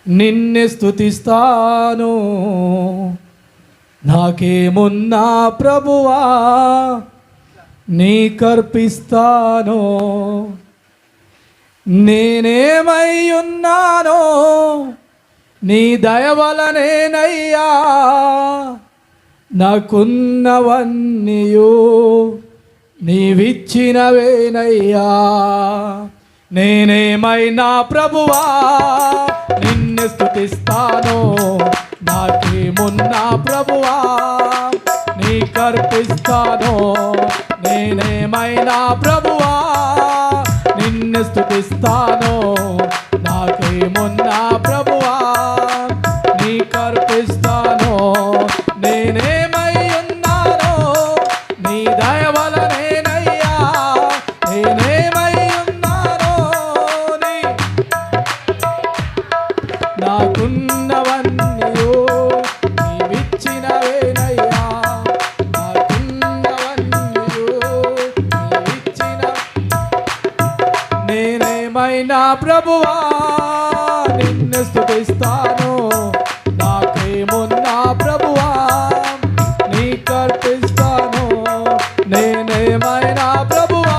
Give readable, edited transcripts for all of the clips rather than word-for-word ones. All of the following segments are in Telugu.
నిన్నే స్తుతిస్తాను. నాకేమున్నా ప్రభువా నీకర్పిస్తాను. నేనేమై ఉన్నానో నీ దయ వలనేనయ్యా. నాకున్నవన్నీయు నీవిచ్చినవేనయ్యా. నేనేమైనా ప్రభువా నిన్ను స్తుతిస్తాను. నాకేమున్నా ప్రభువా నీకర్పిస్తాను. నేనేమైనా ప్రభువా నిన్ను స్తుతిస్తాను. నాకేమున్నా ప్రభువా నీకర్పిస్తాను. నేనేమై ఉన్నానో నీ దయ వలనేనయ్యా. నేనేమై ఉన్నానో నీ నాకున్నవన్నీయు నీవిచ్చినవేనయ్యా. నాకున్నవన్నీయు నీవిచ్చిన నేనేమైనా ప్రభువా నిన్ను స్తుతిస్తాను. నాకేమున్నా ప్రభువా నీకర్పిస్తాను. నేనేమైనా ప్రభువా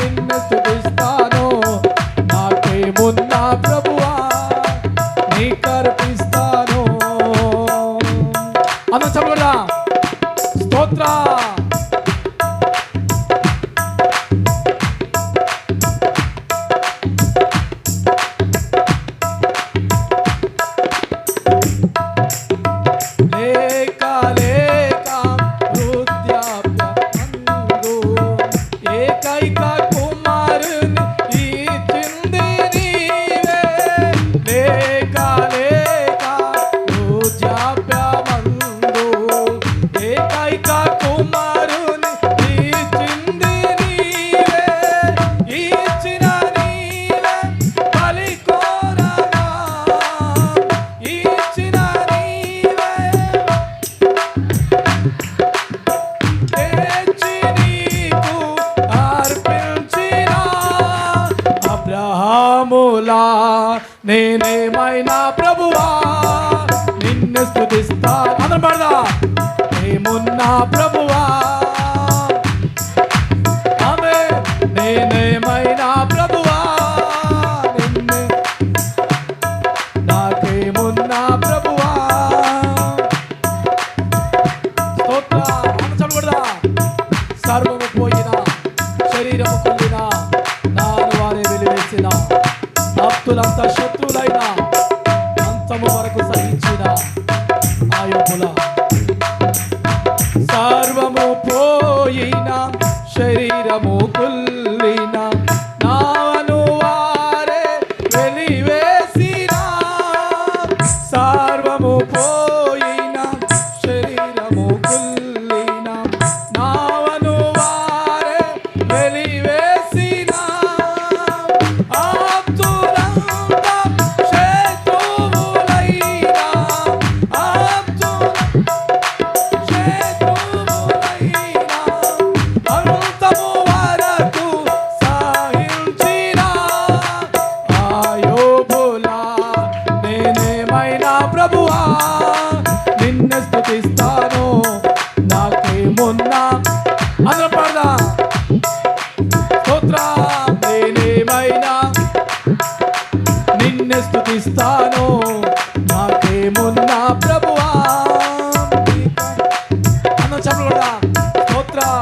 నిన్ను స్తుతిస్తాను. నాకేమున్నా ప్రభువా నీకర్పిస్తాను. అన్న చెప్పరా స్తోత్ర. నేనేమైనా ప్రభువా నిన్ను స్తుతిస్తాను. అందరం పాడదాం. ఏమున్నా ప్రభువా ఆమె. నేనేమైనా ప్రభువా నిన్ను నాకేమున్నా ప్రభువా స్తోత్ర. చదవకూడదా. సర్వము పోయిన శరీరము కుళ్ళిన నాను వారే వెలివేసిన భక్తులంతా శత్రులైన అంతము వరకు సహించిన ఆయోగుల సర్వము పోయిన శరీరము కుళ్ళిన నాను వారే వెలివేసిన. సర్వము పోయిన శరీరము కుళ్ళిన నాను వారే వెలివేసిన. ప్రభువా నిన్ను స్తుతిస్తాను. నాకేమున్నా అందరం పాడదాం. స్తోత్ర. నేనేమైనా నిన్ను స్తుతిస్తాను. నాకేమున్నా ప్రభువా అందరం చెప్పకూడదా. స్తోత్ర.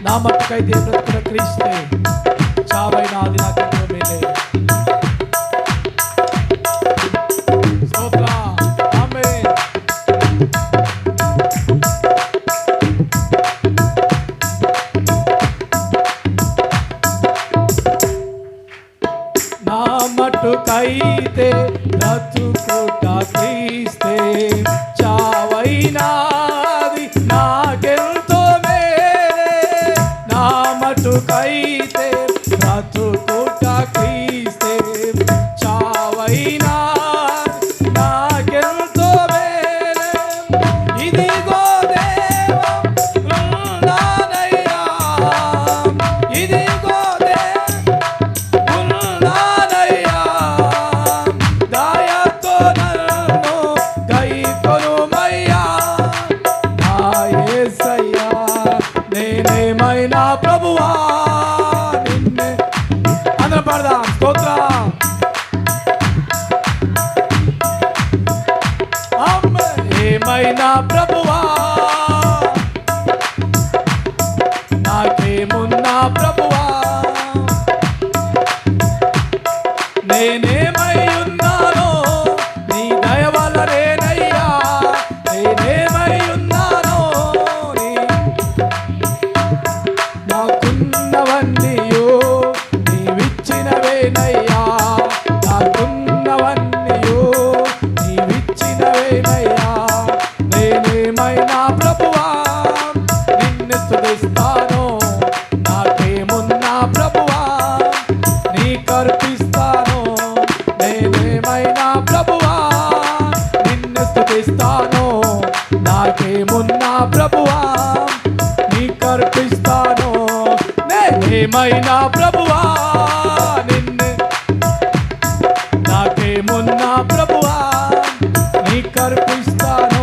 నా మట్టుకైతే బ్రతుకున్న క్రీస్తే చావైనా అది నాకెంతో మేలే. నా మట్టుకైతే బ్రతుకుట క్రీస్తే చావైనాది నాకెంతో మేలే. నా మట్టుకైతే బ్రతుకుట క్రీస్తే చావైనా నాకెంతో మేలే. ఇదిగో దేవా ఉన్నానయ్యా. ఇదిగో నేనేమై ఉన్నానో నీ దయ వలనేనయ్యా, నేనేమై ఉన్నానో నీ నాకున్నవన్నీయు నీవిచ్చినవేనయ్యా, నాకున్నవన్నీయు నీవిచ్చినవేనయ్యా. నేనేమైనా ప్రభువా నిన్ను స్తుతిస్తాను, నాకేమున్నా ప్రభువా నీకర్పిస్తాను. నేనేమైనా ప్రభువా నిన్ను స్తుతిస్తాను, నాకేమున్నా ప్రభువా నీకర్పిస్తాను. నేనేమైనా ప్రభువా నిన్ను నాకేమున్నా ప్రభువా నీకర్పిస్తాను.